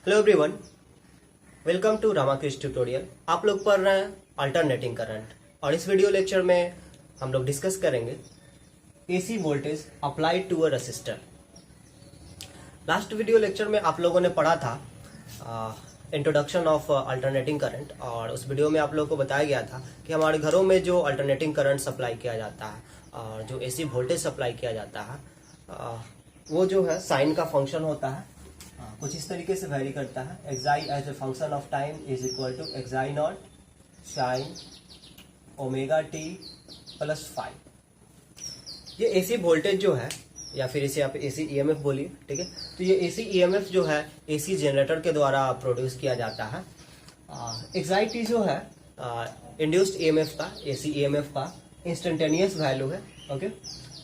Hello everyone, welcome to Ramakrishna tutorial. आप लोग पढ़ रहे हैं अल्टरनेटिंग करंट और इस वीडियो लेक्चर में हम लोग डिस्कस करेंगे A C voltage applied to a resistor. Last video lecture में आप लोगों ने पढ़ा था इंट्रोडक्शन ऑफ अल्टरनेटिंग करंट और उस वीडियो में आप लोगों को बताया गया था कि हमारे घरों में जो अल्टरनेटिंग करंट सप्लाई किया जाता है और जो एसी वोल्टेज सप्लाई किया जाता है वो जो है साइन का फंक्शन होता है। कुछ इस तरीके से वैरी करता है। Xi as a function of time is equal to xi not sine omega T plus 5। ये एसी वोल्टेज जो है या फिर इसे आप एसी ईएमएफ बोलिए, ठीक है। तो ये एसी ईएमएफ जो है एसी जनरेटर के द्वारा प्रोड्यूस किया जाता है। एक्साइटी जो है इंड्यूस्ड ईएमएफ का, एसी ईएमएफ का इंस्टेंटेनियस वैल्यू है, ओके।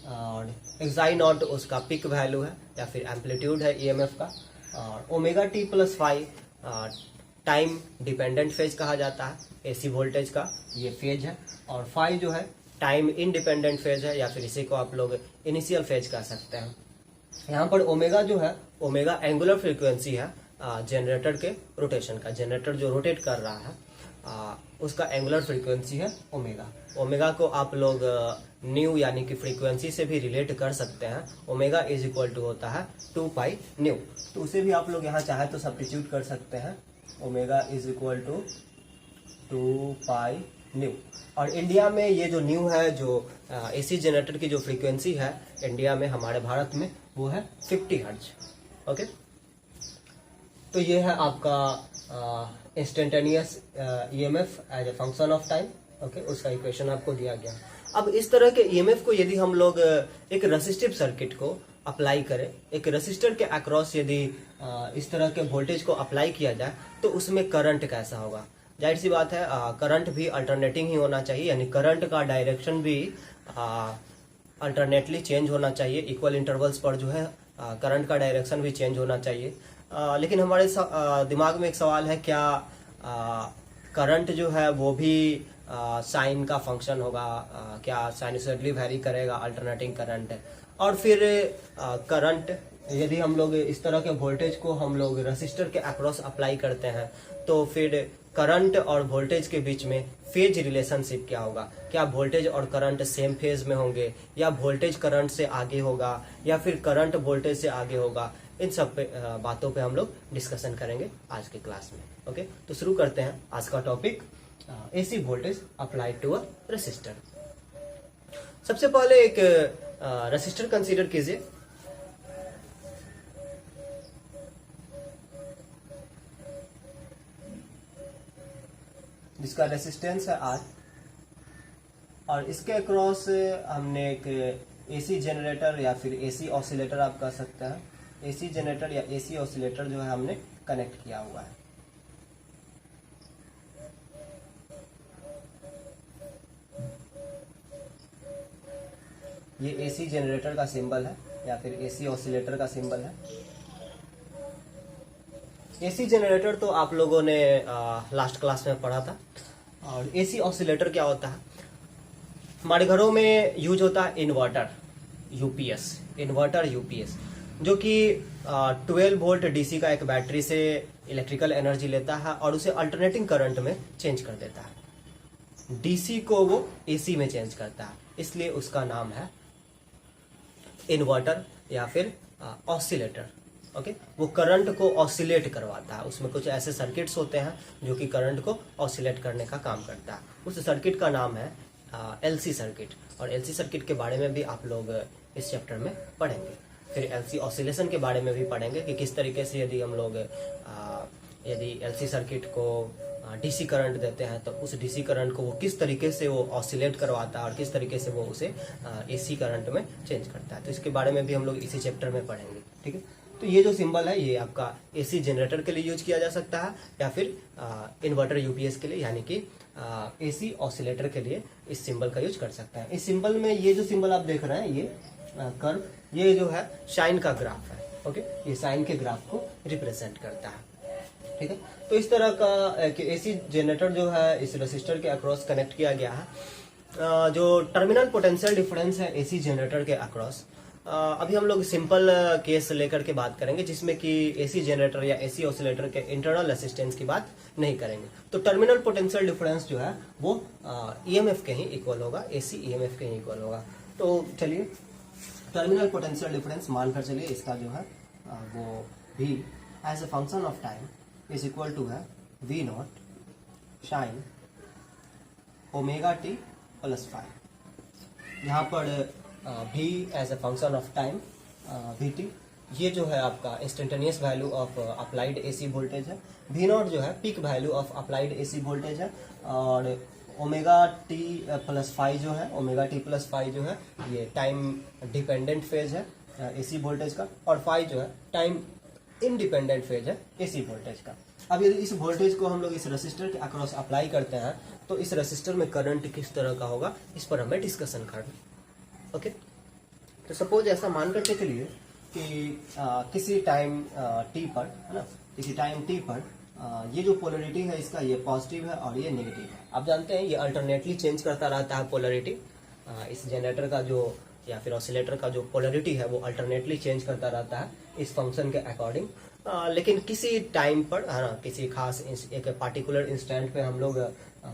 और एक्साई नॉट उसका पिक वैल्यू है या फिर एम्पलीट्यूड है ईएमएफ का। और omega T plus 5 time dependent phase कहा जाता है एसी वोल्टेज का, ये फेज है। और 5 जो है टाइम इंडिपेंडेंट फेज है या फिर इसी को आप लोग इनिशियल फेज कह सकते हैं। यहाँ पर ओमेगा जो है, ओमेगा एंगुलर फ्रीक्वेंसी है जनरेटर के रोटेशन का। जनरेटर जो रोटेट कर रहा है उसका एंगुलर फ्रीक्वेंसी है ओमेगा। ओमेगा को आप लोग न्यू यानी कि फ्रीक्वेंसी से भी रिलेट कर सकते हैं। ओमेगा इज इक्वल टू होता है 2 पाई न्यू, तो उसे भी आप लोग यहाँ चाहे तो सब्स्टिट्यूट कर सकते हैं। Omega is equal to 2 pi nu. और इंडिया में ये जो न्यू है, जो एसी जनरेटर की जो फ्रीक्वेंसी है इंडिया में, हमारे भारत में, वो है 50 हर्ट्ज, ओके। तो ये है आपका instantaneous EMF as a function of time, okay. उसका इक्वेशन आपको दिया गया। अब इस तरह के ईएमएफ को यदि हम लोग एक रेसिस्टिव सर्किट को अप्लाई करें, एक रेसिस्टर के अक्रॉस यदि इस तरह के वोल्टेज को अप्लाई किया जाए तो उसमें करंट कैसा होगा। जाहिर सी बात है करंट भी अल्टरनेटिंग ही होना चाहिए, यानी करंट का डायरेक्शन भी अल्टरनेटली चेंज होना चाहिए। इक्वल इंटरवल्स पर जो है करंट का डायरेक्शन भी चेंज होना चाहिए। लेकिन हमारे दिमाग में एक सवाल है, क्या करंट जो है वो भी साइन का फंक्शन होगा, क्या साइनसॉइडली वैरी करेगा अल्टरनेटिंग करंट। और फिर करंट यदि हम लोग इस तरह के वोल्टेज को हम लोग रेसिस्टर के अक्रॉस अप्लाई करते हैं तो फिर करंट और वोल्टेज के बीच में फेज रिलेशनशिप क्या होगा। क्या वोल्टेज और करंट सेम फेज में होंगे, या वोल्टेज करंट से आगे होगा, या फिर करंट वोल्टेज से आगे होगा। इन सब बातों पे हम लोग डिस्कशन करेंगे आज के क्लास में, ओके। तो शुरू करते हैं आज का topic, A C voltage applied to a resistor. सबसे पहले एक रेसिस्टर कंसीडर कीजिए। जिसका रेसिस्टेंस है R और इसके अक्रॉस हमने एक एसी जनरेटर या फिर एसी ऑसिलेटर आप कह सकते हैं, एसी जनरेटर या एसी ऑसिलेटर जो है हमने कनेक्ट किया हुआ है। ये एसी जनरेटर का सिंबल है या फिर एसी ऑसिलेटर का सिंबल है। एसी जनरेटर तो आप लोगों ने लास्ट क्लास में पढ़ा था। और एसी ऑसिलेटर क्या होता है, हमारे घरों में यूज होता है इन्वर्टर यूपीएस, इन्वर्टर यूपीएस, जो कि 12 वोल्ट डीसी का एक बैटरी से इलेक्ट्रिकल एनर्जी लेता है और उसे अल्टरनेटिंग करंट में चेंज कर देता है। डीसी को वो एसी में चेंज करता है, इसलिए उसका नाम है इन्वर्टर या फिर ऑसिलेटर, ओके। वो करंट को ऑसिलेट करवाता है। उसमें कुछ ऐसे सर्किट्स होते हैं जो कि करंट को ऑसिलेट करने का काम करता है। उस सर्किट का नाम है एलसी सर्किट। और एलसी सर्किट के बारे में भी आप लोग इस चैप्टर में पढ़ेंगे। फिर एलसी ऑसिलेशन के बारे में भी पढ़ेंगे कि किस तरीके से यदि हम लोग यदि एलसी सर्किट को डीसी करंट देते हैं तो उस डीसी करंट को वो किस तरीके से वो ऑसिलेट करवाता है और किस तरीके से वो उसे एसी करंट में चेंज करता है। तो इसके बारे में भी हम लोग इसी चैप्टर में पढ़ेंगे, ठीक है। तो ये जो सिंबल है ये आपका एसी जनरेटर के लिए यूज किया जा सकता है या फिर इन्वर्टर यूपीएस के लिए, यानी कि एसी ऑसिलेटर के लिए इस सिंबल का यूज कर सकते हैं। इस सिंबल में ये जो सिंबल आप देख रहे हैं, ये कर्व, ये जो है साइन का ग्राफ है, ओके। ये साइन के ग्राफ को रिप्रेजेंट करता है, ठीक है। तो इस तरह का एसी जनरेटर जो है इस रेसिस्टर के अक्रॉस कनेक्ट किया गया है। जो टर्मिनल पोटेंशियल डिफरेंस है एसी जनरेटर के अक्रॉस अभी हम लोग सिंपल केस लेकर के बात करेंगे जिसमें कि एसी जनरेटर या एसी ऑसिलेटर के इंटरनल रेसिस्टेंस की बात नहीं करेंगे। तो टर्मिनल पोटेंशियल डिफरेंस जो है वो ईएमएफ के ही इक्वल होगा, एसी ईएमएफ के ही इक्वल होगा। तो चलिए टर्मिनल पोटेंशियल डिफरेंस मानकर चलिए इसका जो है वो V as a function of time is equal to है V naught sine omega T plus five. यहाँ पर V as a function of time Vt, ये जो है आपका instantaneous value of applied AC voltage है। V नॉट जो है peak value of applied AC voltage है। और ओमेगा टी प्लस फाइव जो है, ओमेगा टी प्लस फाइव जो है ये टाइम डिपेंडेंट फेज है एसी वोल्टेज का, और फाइव जो है टाइम इंडिपेंडेंट फेज है एसी वोल्टेज का। अब यदि इस वोल्टेज को हम लोग इस रेसिस्टर के अक्रॉस अप्लाई करते हैं तो इस रेसिस्टर में करंट किस तरह का होगा इस पर हमें डिस्कशन करना। ओके, तो सपोज ऐसा मान करके चलिए कि किसी टाइम टी पर, है ना, किसी टाइम टी पर ये जो पोलरिटी है इसका ये पॉजिटिव है और ये नेगेटिव है। आप जानते हैं ये अल्टरनेटली चेंज करता रहता है पोलरिटी। इस जनरेटर का जो या फिर ऑसिलेटर का जो पोलरिटी है वो अल्टरनेटली चेंज करता रहता है इस फंक्शन के अकॉर्डिंग। लेकिन किसी टाइम पर, है ना, किसी खास एक पार्टिकुलर इंस्टेंट पे हम लोग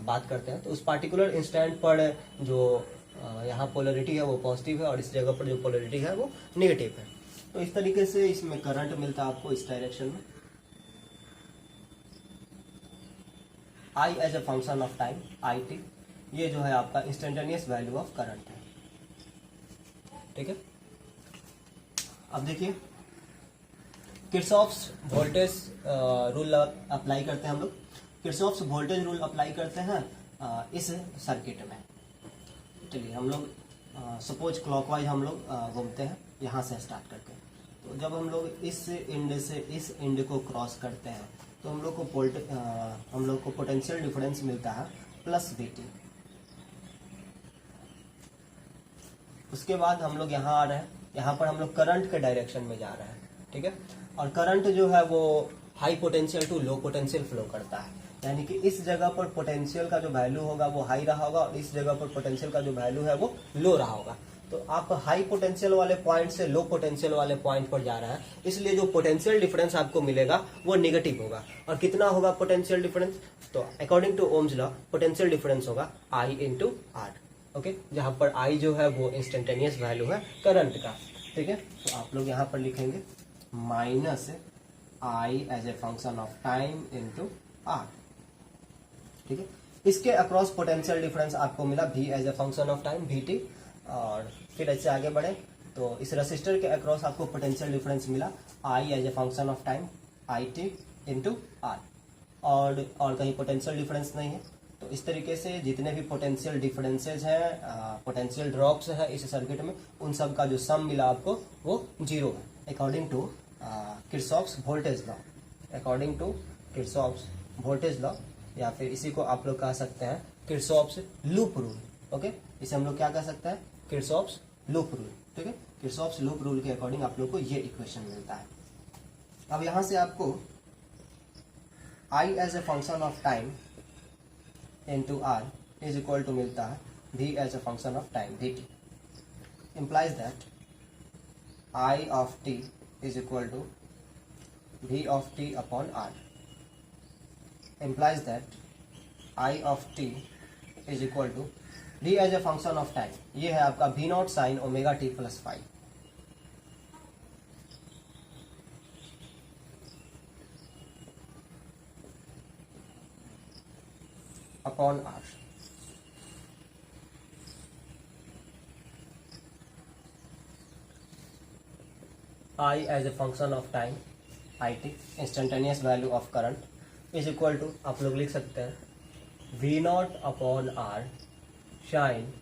बात करते हैं तो उस पार्टिकुलर इंस्टेंट पर जो यहाँ पोलरिटी है वो पॉजिटिव है और इस जगह पर जो पोलरिटी है वो नेगेटिव है। तो इस तरीके से इसमें करंट मिलता है आपको इस डायरेक्शन में। I as a function of time IT, ये जो है आपका इंस्टेंटेनियस वैल्यू ऑफ करंट है। ठीक है, अब देखिए किरचॉफ्स वोल्टेज रूल अप्लाई करते हैं हम लोग। किरचॉफ्स वोल्टेज रूल अप्लाई करते हैं इस सर्किट में। चलिए हम लोग सपोज क्लॉकवाइज हम लोग घूमते हैं यहाँ से स्टार्ट करके। तो जब हम लोग इस एंड से इस एंड को क्रॉस करते हैं तो हम लोग को पोटेंशियल डिफरेंस मिलता है प्लस VT। उसके बाद हम लोग यहाँ आ रहे हैं, यहाँ पर हम लोग करंट के डायरेक्शन में जा रहे हैं। ठीक है, और करंट जो है वो high potential to low potential flow करता है, यानी कि इस जगह पर पोटेंशियल का जो वैल्यू होगा वो हाई रहा होगा और इस जगह पर पोटेंशियल का जो वैल्यू है वो लो रहा होगा। तो आप हाई पोटेंशियल वाले पॉइंट से लो पोटेंशियल वाले पॉइंट पर जा रहा है, इसलिए जो पोटेंशियल डिफरेंस आपको मिलेगा वो नेगेटिव होगा। और कितना होगा पोटेंशियल डिफरेंस? तो according to Ohm's law potential difference होगा I इंटू आर। ओके, जहां पर I जो है वो इंस्टेंटेनियस वैल्यू है करंट का। ठीक है, तो आप लोग यहाँ पर लिखेंगे minus I as a function of time into R. ठीक है, इसके अक्रॉस पोटेंशियल डिफरेंस आपको मिला V as a function of time VT। और फिर ऐसे आगे बढ़े तो इस रेसिस्टर के अक्रॉस आपको पोटेंशियल डिफरेंस मिला I as a function of time IT into R. और कहीं पोटेंशियल डिफरेंस नहीं है। तो इस तरीके से जितने भी पोटेंशियल डिफरेंसेज हैं, पोटेंशियल ड्रॉप्स हैं इस सर्किट में, उन सब का जो सम मिला आपको वो 0 है according to Kirchhoff's voltage law. According to Kirchhoff's voltage law, या फिर इसी को आप लोग कह सकते हैं किरचॉफ्स लूप रूल। ओके, इसे हम लोग क्या कह सकते हैं? Kirchhoff's loop rule. ठीक है, किरचॉफ्स लूप रूल के अकॉर्डिंग आप लोग को ये इक्वेशन मिलता है। अब यहां से आपको I as a function of time into R is equal to मिलता है V as a function of time VT। implies that I of t is equal to V of t upon R। implies that I of t is equal to V as a function of time, ये है आपका V naught sine omega T plus five upon R। I as a function of time IT, instantaneous value of current, is equal to आप लोग लिख सकते हैं V naught upon R sine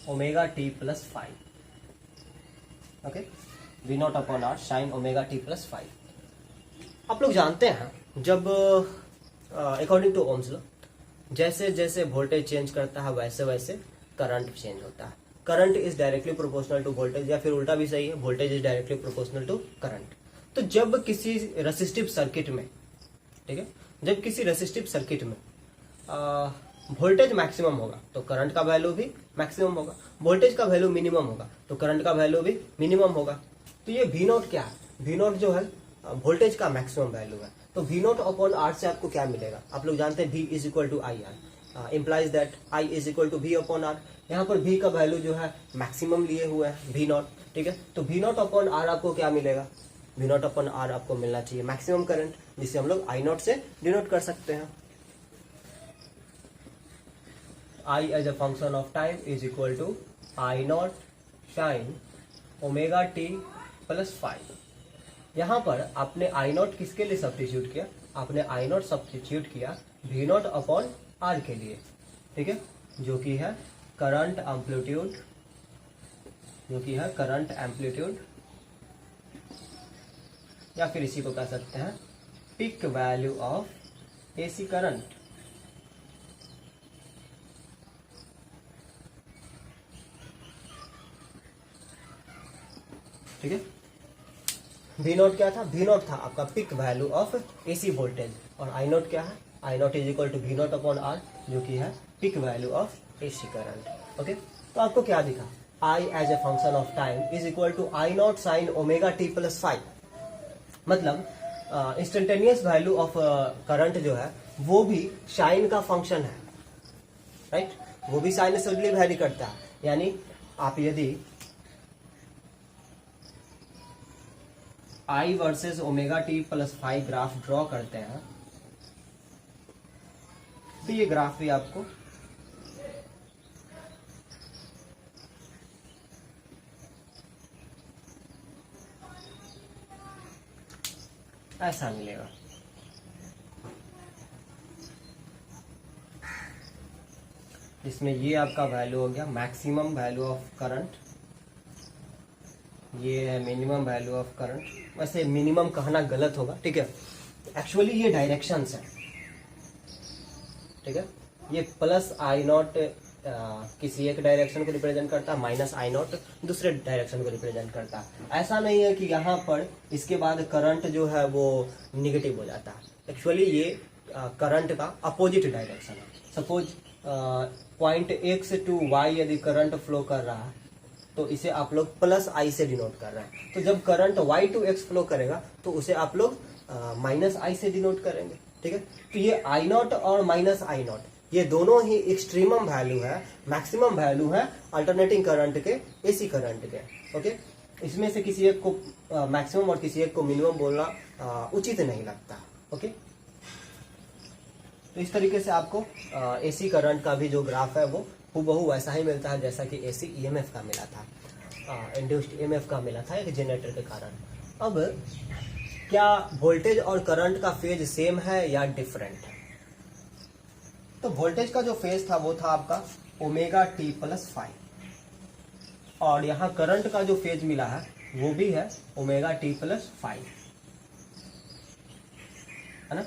omega T plus five. Okay, V naught upon R sine omega T plus five. आप लोग जानते हैं जब अकॉर्डिंग टू ओम्स लॉ जैसे जैसे वोल्टेज चेंज करता है वैसे वैसे करंट चेंज होता है। Current is directly proportional to voltage, या फिर उल्टा भी सही है, voltage is directly proportional to current. तो जब किसी रेसिस्टिव सर्किट में, ठीक है, जब किसी रेसिस्टिव सर्किट में वोल्टेज मैक्सिमम होगा तो करंट का वैल्यू भी मैक्सिमम होगा, वोल्टेज का वैल्यू मिनिमम होगा तो करंट का वैल्यू भी मिनिमम होगा। तो ये वी नॉट क्या है, वी नॉट जो है वोल्टेज का मैक्सिमम वैल्यू है। तो वी नॉट अपॉन आर से आपको क्या मिलेगा, आप लोग जानते हैं V is equal to I R, implies that I is equal to V upon R. यहाँ पर V का वैल्यू जो है मैक्सिमम लिए हुए है वी नॉट, ठीक है। तो वी नॉट अपॉन आर आपको क्या मिलेगा, वी नॉट अपॉन आर आपको मिलना चाहिए मैक्सिमम करंट, जिसे हम लोग आई नॉट से डिनोट कर सकते हैं। I as a function of time is equal to I naught sin omega t plus 5। यहाँ पर आपने I नॉट किसके लिए सब्स्टिट्यूट किया, आपने I नॉट सब्स्टिट्यूट किया V नॉट अपॉन R के लिए, ठीक है, जो कि है करंट एम्पलीट्यूड, जो कि है करंट एम्पलीट्यूड, या फिर इसी को कह सकते हैं peak value of AC current. ठीक है, वी नॉट क्या था, वी नॉट था आपका peak value of AC voltage, और आई नॉट क्या है, I not is equal to V not upon R, जो कि है peak value of AC current. Okay, तो आपको क्या दिखा, I as a function of time is equal to I not sine omega T plus 5। मतलब इंस्टेंटेनियस वैल्यू ऑफ करंट जो है वो भी साइन का फंक्शन है, राइट, वो भी साइनसॉइडली वैरी करता है। यानी आप यदि I versus omega T plus 5 graph draw करते हैं तो ये ग्राफ भी आपको ऐसा मिलेगा। इसमें ये आपका वैल्यू हो गया मैक्सिमम वैल्यू ऑफ करंट, ये है मिनिमम वैल्यू ऑफ करंट। वैसे मिनिमम कहना गलत होगा, ठीक है, एक्चुअली ये डायरेक्शंस है, ठीक है। ये प्लस आई नॉट किसी एक डायरेक्शन को रिप्रेजेंट करता है, माइनस आई नॉट दूसरे डायरेक्शन को रिप्रेजेंट करता है। ऐसा नहीं है कि यहाँ पर इसके बाद करंट जो है वो निगेटिव हो जाता है। एक्चुअली ये करंट का अपोजिट डायरेक्शन है। Suppose point x to y यदि करंट फ्लो कर रहा है तो इसे आप लोग प्लस आई से डिनोट कर रहे हैं। तो जब current y to x flow करेगा तो उसे आप लोग माइनस आई से डिनोट करेंगे, ठीक है। तो ये आई नॉट और माइनस आई नॉट ये दोनों ही एक्सट्रीमम वैल्यू है, मैक्सिमम वैल्यू है अल्टरनेटिंग करंट के, एसी करंट के। ओके, इसमें से किसी एक को मैक्सिमम और किसी एक को मिनिमम बोलना उचित नहीं लगता। ओके, तो इस तरीके से आपको एसी करंट का भी जो ग्राफ है वो हूबहू वैसा ही मिलता है जैसा कि एसी ईएमएफ का मिला था, इंड्यूस्ड ईएमएफ का मिला था एक जनरेटर के कारण। अब क्या वोल्टेज और करंट का फेज सेम है या डिफरेंट है? तो वोल्टेज का जो फेज था वो था आपका ओमेगा टी प्लस 5, और यहाँ करंट का जो फेज मिला है वो भी है ओमेगा टी प्लस 5, है ना।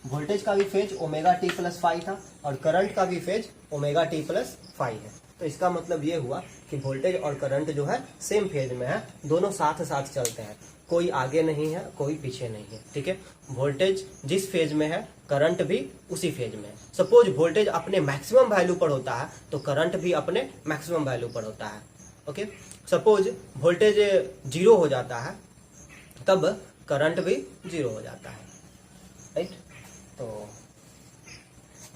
वोल्टेज का भी फेज ओमेगा टी प्लस 5 था और करंट का भी फेज ओमेगा टी प्लस 5 है। तो इसका मतलब ये हुआ कि वोल्टेज और करंट जो है सेम फेज में है, दोनों साथ साथ चलते हैं, कोई आगे नहीं है कोई पीछे नहीं है, ठीक है। वोल्टेज जिस फेज में है करंट भी उसी फेज में है। सपोज वोल्टेज अपने मैक्सिमम वैल्यू पर होता है तो करंट भी अपने मैक्सिमम वैल्यू पर होता है। ओके, सपोज वोल्टेज 0 हो जाता है तब करंट भी 0 हो जाता है, राइट। तो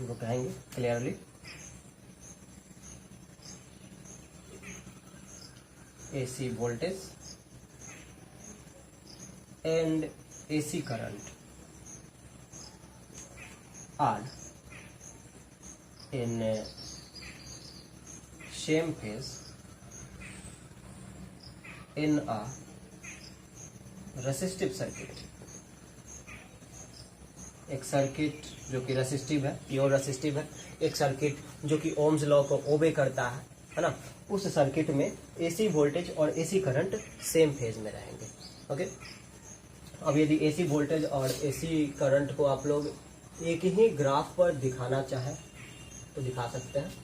वो कहेंगे clearly AC voltage and AC current are in same phase in a resistive circuit। एक सर्किट जो कि रेसिस्टिव है, प्योर रेसिस्टिव है, एक सर्किट जो कि ओम्स लॉ को ओबे करता है ना। उस सर्किट में एसी वोल्टेज और एसी करंट सेम फेज में रहेंगे। ओके, अब यदि एसी वोल्टेज और एसी करंट को आप लोग एक ही ग्राफ पर दिखाना चाहें तो दिखा सकते हैं।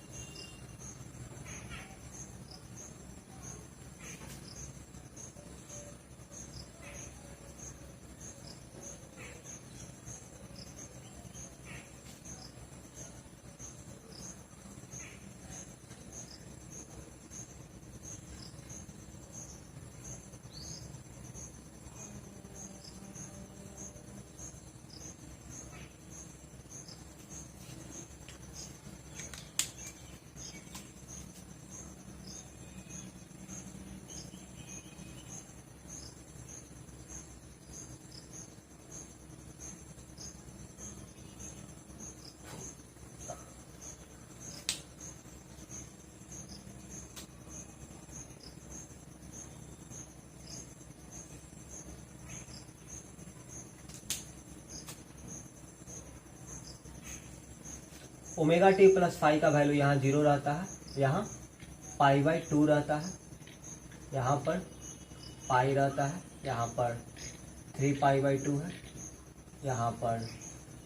ओमेगा टी प्लस फाई का वैल्यू यहाँ 0 रहता है, यहाँ π/2 रहता है, यहाँ पर पाई रहता है, यहाँ पर 3π/2 है, यहाँ पर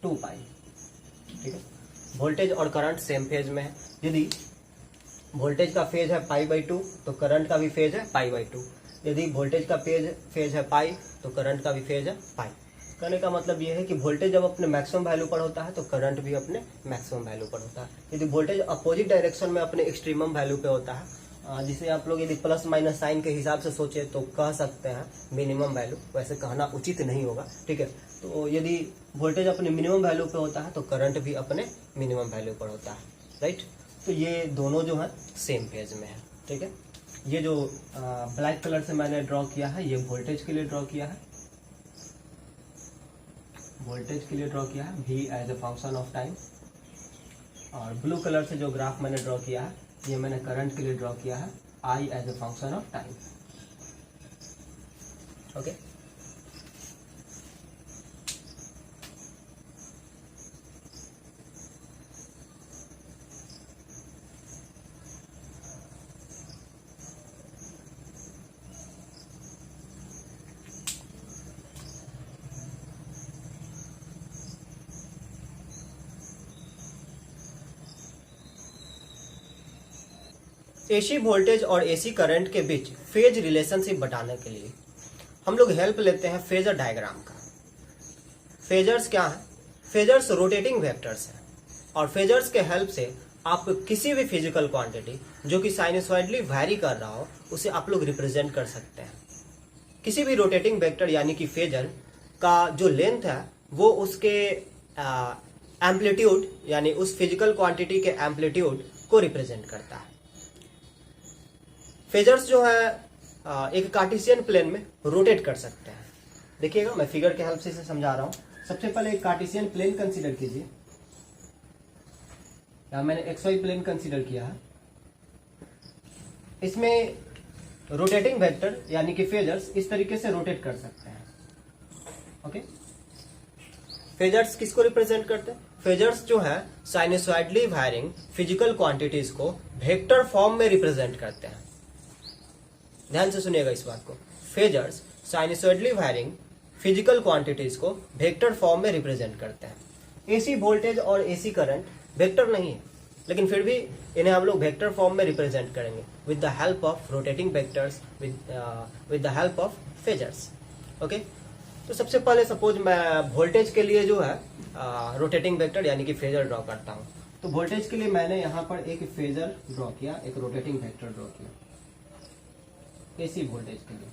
2π। ठीक है, वोल्टेज और करंट सेम फेज में है। यदि वोल्टेज का फेज है π/2 तो करंट का भी फेज है π/2। यदि वोल्टेज का फेज है पाई तो करंट का भी फेज है पाई। कहने का मतलब यह है कि वोल्टेज जब अपने मैक्सिमम वैल्यू पर होता है तो करंट भी अपने मैक्सिमम वैल्यू पर होता है। यदि वोल्टेज अपोजिट डायरेक्शन में अपने एक्सट्रीमम वैल्यू पे होता है, जिसे आप लोग यदि प्लस माइनस साइन के हिसाब से सोचे तो कह सकते हैं मिनिमम वैल्यू, वैसे कहना उचित नहीं होगा। ठीक है, तो यदि वोल्टेज अपने मिनिमम वैल्यू पे होता है तो करंट भी अपने मिनिमम वैल्यू पर होता है। राइट, तो ये दोनों जो है सेम फेज में है। ठीक है, ये जो ब्लैक कलर से मैंने ड्रॉ किया है ये वोल्टेज के लिए ड्रॉ किया है, वोल्टेज के लिए ड्रॉ किया है v as a function of time. और ब्लू कलर से जो ग्राफ मैंने ड्रॉ किया है ये मैंने करंट के लिए ड्रॉ किया है I as a function of time. Okay, AC voltage और एसी करंट के बीच फेज रिलेशनशिप बताने के लिए हम लोग हेल्प लेते हैं फेजर डायग्राम का। फेजर्स क्या है? फेजर्स रोटेटिंग वेक्टर्स हैं और फेजर्स के हेल्प से आप किसी भी फिजिकल क्वांटिटी जो कि साइनसॉइडली वैरी कर रहा हो उसे आप लोग रिप्रेजेंट कर सकते हैं। किसी भी रोटेटिंग वेक्टर यानी कि फेजर का जो लेंथ है वो उसके एम्पलीट्यूड यानी उस फिजिकल क्वांटिटी के एम्पलीट्यूड को रिप्रेजेंट करता है। फेजर्स जो है एक कार्टेशियन प्लेन में रोटेट कर सकते हैं। देखिएगा, मैं फिगर के हेल्प से इसे समझा रहा हूं। सबसे पहले एक कार्टेशियन प्लेन कंसीडर कीजिए। यहां मैंने एक्सवाई प्लेन कंसीडर किया है। इसमें रोटेटिंग वेक्टर यानी कि फेजर्स इस तरीके से रोटेट कर सकते हैं। ओके, फेजर्स किसको रिप्रेजेंट करते हैं? फेजर्स जो है साइनसॉइडली वायरिंग फिजिकल क्वांटिटीज को वेक्टर फॉर्म में रिप्रेजेंट करते हैं। ध्यान से सुनिएगा इस बात को। Phasors sinusoidally wiring physical quantities को वेक्टर फॉर्म में रिप्रेजेंट करते हैं। एसी वोल्टेज और एसी करंट वेक्टर नहीं है, लेकिन फिर भी इन्हें हम लोग वेक्टर फॉर्म में रिप्रेजेंट करेंगे with the help of rotating vectors, with the help of phasors. Okay, तो सबसे पहले सपोज मैं वोल्टेज के लिए जो है रोटेटिंग वेक्टर यानी कि फेजर ड्रॉ करता हूं। तो वोल्टेज के लिए मैंने यहाँ पर एक फेजर ड्रॉ किया, एक रोटेटिंग वेक्टर ड्रॉ किया एसी वोल्टेज के लिए।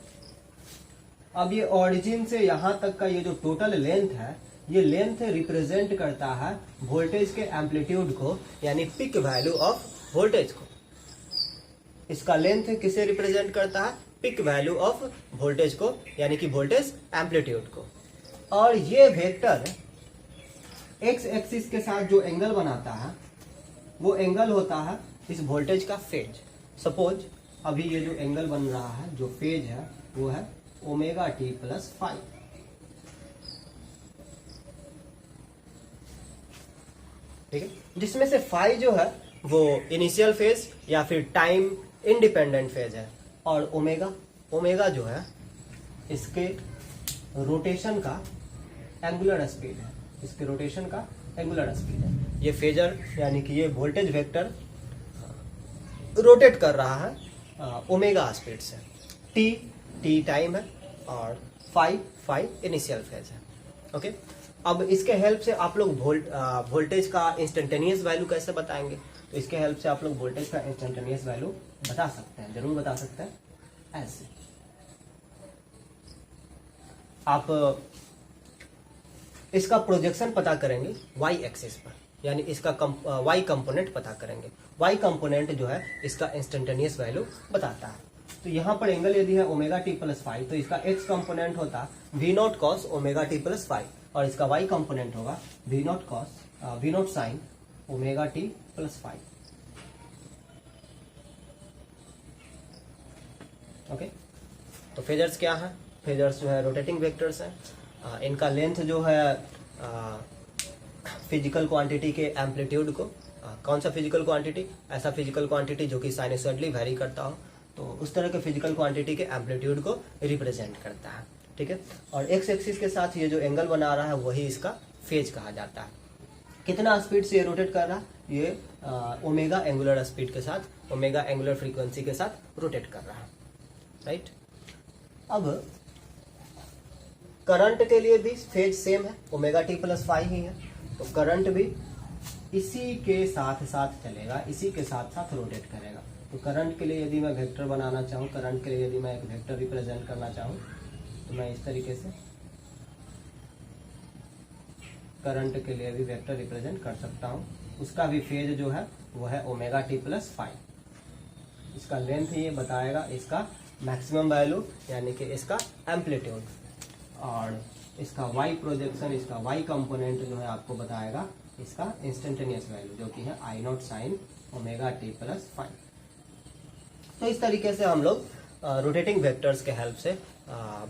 अब ये ऑरिजिन से यहां तक का ये जो टोटल लेंथ है, ये लेंथ रिप्रेजेंट करता है वोल्टेज के एम्पलीट्यूड को यानी पिक वैल्यू ऑफ वोल्टेज को। इसका लेंथ किसे रिप्रेजेंट करता है? पिक वैल्यू ऑफ वोल्टेज को यानी कि वोल्टेज एम्पलीट्यूड को। और ये वेक्टर एक्स एक्सिस के साथ जो एंगल बनाता है वो एंगल होता है इस वोल्टेज का फेज। सपोज अभी ये जो एंगल बन रहा है, जो फेज है वो है ओमेगा टी प्लस फाई। ठीक है, जिसमें से फाई जो है वो इनिशियल फेज या फिर टाइम इंडिपेंडेंट फेज है, और ओमेगा जो है इसके रोटेशन का एंगुलर स्पीड है, इसके रोटेशन का एंगुलर स्पीड है। ये फेजर यानी कि ये वोल्टेज वेक्टर रोटेट कर रहा है ओमेगा स्पीड से। टी टाइम है और फाई इनिशियल फेज है। ओके, अब इसके हेल्प से आप लोग वोल्टेज का इंस्टेंटेनियस वैल्यू कैसे बताएंगे? तो इसके हेल्प से आप लोग वोल्टेज का इंस्टेंटेनियस वैल्यू बता सकते हैं, जरूर बता सकते हैं। ऐसे आप इसका प्रोजेक्शन पता करेंगे वाई एक्सिस पर, यानी इसका वाई कंपोनेंट पता करेंगे। वाई कंपोनेंट जो है इसका इंस्टेंटेनियस वैल्यू बताता है। तो यहाँ पर एंगल यदि है ओमेगा टी प्लस फाइव तो इसका एक्स कंपोनेंट होता V naught cos omega T plus five, और इसका वाई कंपोनेंट होगा V naught sine omega T plus five. Okay, तो फेजर्स क्या है? फेजर्स जो है रोटेटिंग वेक्टर्स हैं। इनका लेंथ जो है फिजिकल क्वांटिटी के एम्पलीट्यूड को कौन सा फिजिकल क्वांटिटी? ऐसा फिजिकल क्वांटिटी जो कि साइनसॉइडली वेरी करता हो, तो उस तरह के फिजिकल क्वांटिटी के एम्पलीट्यूड को रिप्रेजेंट करता है, ठीक है। और एक्स एक्सिस के साथ ये जो एंगल बना रहा है वही इसका फेज कहा जाता है। कितना स्पीड से ये रोटेट कर रहा है? ये ओमेगा एंगुलर स्पीड के साथ, ओमेगा एंगुलर फ्रीक्वेंसी के साथ रोटेट कर रहा है, राइट। अब करंट के लिए भी फेज सेम है, ओमेगा टी प्लस फाइव ही है, तो करंट भी इसी के साथ साथ चलेगा, इसी के साथ साथ रोटेट करेगा। तो करंट के लिए यदि मैं वेक्टर बनाना चाहूँ, करंट के लिए यदि मैं एक वेक्टर रिप्रेजेंट करना चाहूँ, तो मैं इस तरीके से करंट के लिए भी वेक्टर रिप्रेजेंट कर सकता हूँ। उसका भी फेज जो है वो है ओमेगा टी प्लस फाइव। इसका लेंथ ये बताएगा इसका मैक्सिमम वैल्यू यानी कि इसका एम्पलीट्यूड, और इसका वाई प्रोजेक्शन, इसका वाई कंपोनेंट जो है आपको बताएगा इसका इंस्टेंटेनियस वैल्यू जो कि है I not sine omega T plus five. तो इस तरीके से हम लोग रोटेटिंग वेक्टर्स के हेल्प से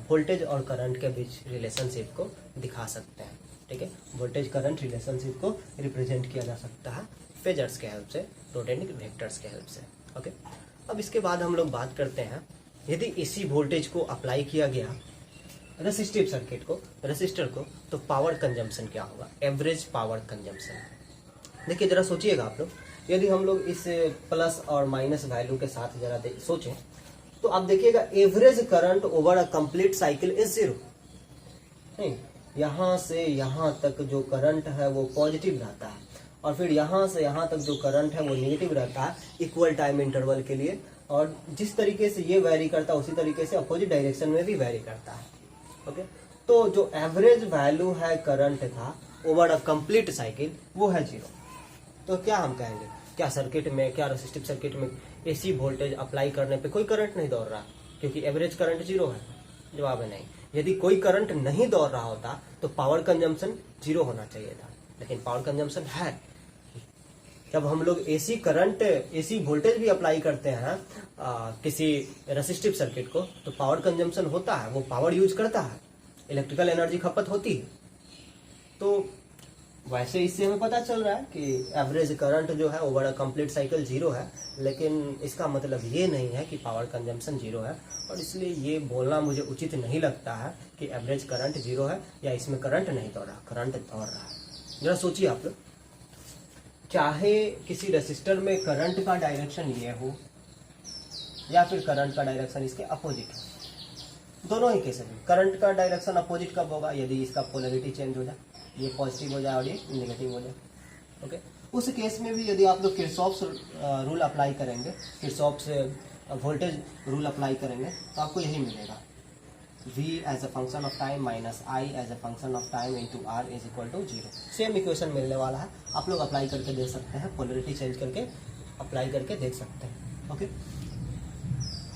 वोल्टेज और करंट के बीच रिलेशनशिप को दिखा सकते हैं, ठीक है। वोल्टेज करंट रिलेशनशिप को रिप्रेजेंट किया जा सकता है फेजर्स के हेल्प से, रोटेटिंग वेक्टर्स के हेल्प से, ओके। अब इसके बाद हम लोग बात करते हैं, यदि एसी वोल्टेज को अप्लाई किया गया रेसिस्टिव सर्किट को, रेसिस्टर को, तो पावर कंजम्पशन क्या होगा? Average power consumption. देखिए जरा सोचिएगा आप लोग, यदि हम लोग इस प्लस और माइनस वैल्यू के साथ जरा सोचें, तो आप देखिएगा average current over a complete cycle is zero. नहीं, यहां से यहां तक जो करंट है वो पॉजिटिव रहता है, और फिर यहां से यहां तक जो करंट है वो नेगेटिव रहता है इक्वल टाइम इंटरवल के लिए, और जिस तरीके से ये वेरी करता है उसी तरीके से अपोजिट डायरेक्शन में भी वेरी करता है, ओके। तो जो एवरेज वैल्यू है करंट का ओवर अ कंप्लीट साइकिल वो है जीरो। तो क्या हम कहेंगे, क्या सर्किट में, क्या रेसिस्टिव सर्किट में एसी वोल्टेज अप्लाई करने पे कोई करंट नहीं दौड़ रहा क्योंकि एवरेज करंट जीरो है? जवाब है नहीं। यदि कोई करंट नहीं दौड़ रहा होता तो पावर कंजम्पशन जीरो होना चाहिए था, लेकिन पावर कंजम्पशन है। जब हम लोग एसी करंट, एसी वोल्टेज भी अप्लाई करते हैं किसी रेसिस्टिव सर्किट को, तो पावर कंजम्पशन होता है, वो पावर यूज करता है, इलेक्ट्रिकल एनर्जी खपत होती है। तो वैसे इससे हमें पता चल रहा है कि एवरेज करंट जो है over a complete cycle zero है, लेकिन इसका मतलब ये नहीं है कि पावर कंजम्पशन जीरो है, और इसलिए ये बोलना मुझे उचित नहीं लगता है कि एवरेज करंट जीरो है या इसमें करंट नहीं दौड़ रहा, करंट दौड़ रहा है। जरा सोचिए आप लोग, चाहे किसी रेसिस्टर में करंट का डायरेक्शन ये हो या फिर करंट का डायरेक्शन इसके अपोजिट हो, दोनों ही केसेस में करंट का डायरेक्शन अपोजिट कब होगा? यदि इसका पोलैरिटी चेंज हो जाए, ये पॉजिटिव हो जाए और ये नेगेटिव हो जाए, ओके। उस केस में भी यदि आप लोग किरचॉफ्स रूल अप्लाई करेंगे, किरचॉफ्स वोल्टेज रूल अप्लाई करेंगे, तो आपको यही मिलेगा, V as a function of time minus I as a function of time into R is equal to 0। Same equation मिलने वाला है, आप लोग अप्लाई करके देख सकते हैं, पोलरिटी चेंज करके अप्लाई करके देख सकते हैं, ओके।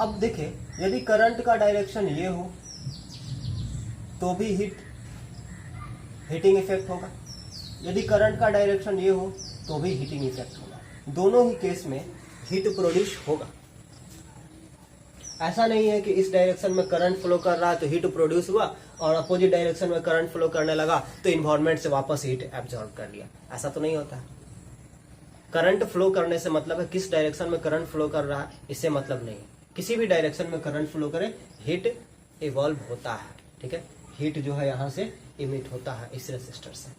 अब देखिए, यदि करंट का डायरेक्शन ये हो तो भी हीटिंग इफेक्ट होगा, यदि करंट का डायरेक्शन ये हो तो भी हीटिंग इफेक्ट होगा, दोनों ही केस में हीट प्रोड्यूस होगा। ऐसा नहीं है कि इस डायरेक्शन में करंट फ्लो कर रहा है तो हीट प्रोड्यूस हुआ, और अपोजिट डायरेक्शन में करंट फ्लो करने लगा तो इन्वायरमेंट से वापस हीट एब्जॉर्ब कर लिया, ऐसा तो नहीं होता है। करंट फ्लो करने से मतलब है किस डायरेक्शन में करंट फ्लो कर रहा है, इससे मतलब नहीं है। किसी भी डायरेक्शन में करंट फ्लो करे, हीट इवॉल्व होता है, ठीक है। हीट जो है यहाँ से इमिट होता है इस रेसिस्टर से,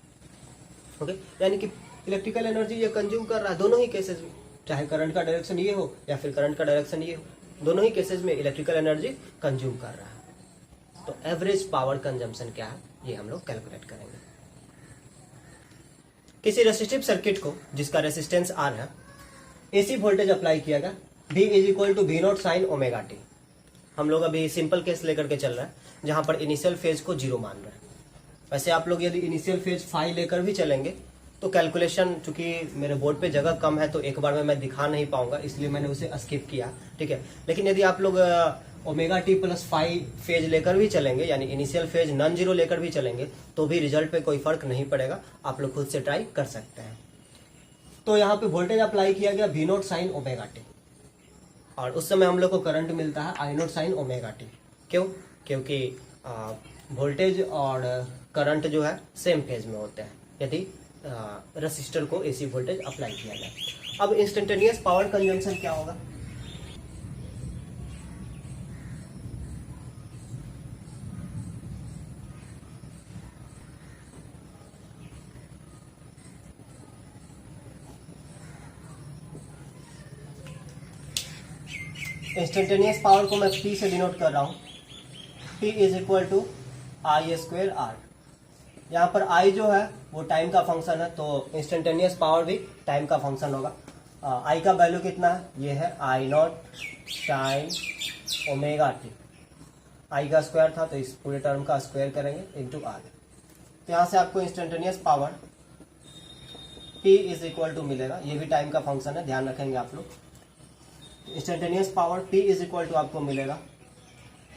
ओके। यानी कि इलेक्ट्रिकल एनर्जी ये कंज्यूम कर रहा है दोनों ही केसेस में, चाहे करंट का डायरेक्शन ये हो या फिर करंट का डायरेक्शन ये हो, दोनों ही केसेस में इलेक्ट्रिकल एनर्जी कंज्यूम कर रहा है। तो एवरेज पावर कंजम्पशन क्या है ये हम लोग कैलकुलेट करेंगे। किसी रेसिस्टिव सर्किट को जिसका रेसिस्टेंस R है, एसी वोल्टेज अप्लाई किया गया, V is equal to V naught sine omega t. हम लोग अभी सिंपल केस लेकर के चल रहा है जहां पर इनिशियल फेज को जीरो मान रहे हैं। वैसे आप लोग यदि इनिशियल फेज फाइव लेकर भी चलेंगे तो कैलकुलेशन, चूंकि मेरे बोर्ड पे जगह कम है तो एक बार में मैं दिखा नहीं पाऊंगा, इसलिए मैंने उसे स्किप किया, ठीक है। लेकिन यदि आप लोग omega T plus five phase लेकर भी चलेंगे, यानी इनिशियल फेज नॉन जीरो लेकर भी चलेंगे, तो भी रिजल्ट पे कोई फर्क नहीं पड़ेगा, आप लोग खुद से ट्राई कर सकते हैं। तो यहाँ पे वोल्टेज अप्लाई किया गया V naught sine omega T, और उस समय हम लोग को करंट मिलता है I not sine omega T. क्यों? क्योंकि वोल्टेज और करंट जो है सेम फेज में होते हैं। यदि रजिस्टर को एसी वोल्टेज अप्लाई किया जाए। अब इंस्टेंटेनियस पावर कंजम्पशन क्या होगा? इंस्टेंटेनियस पावर को मैं P से डिनोट कर रहा हूं। P is equal to I square R. यहाँ पर I जो है वो टाइम का फंक्शन है, तो इंस्टेंटेनियस पावर भी टाइम का फंक्शन होगा। I का वैल्यू कितना है? ये है I not time omega t. I का स्क्वायर था तो इस पूरे टर्म का स्क्वायर करेंगे इंटू आर। तो यहाँ से आपको instantaneous power P is equal to मिलेगा। ये भी टाइम का फंक्शन है, ध्यान रखेंगे आप लोग। Instantaneous power P is equal to आपको मिलेगा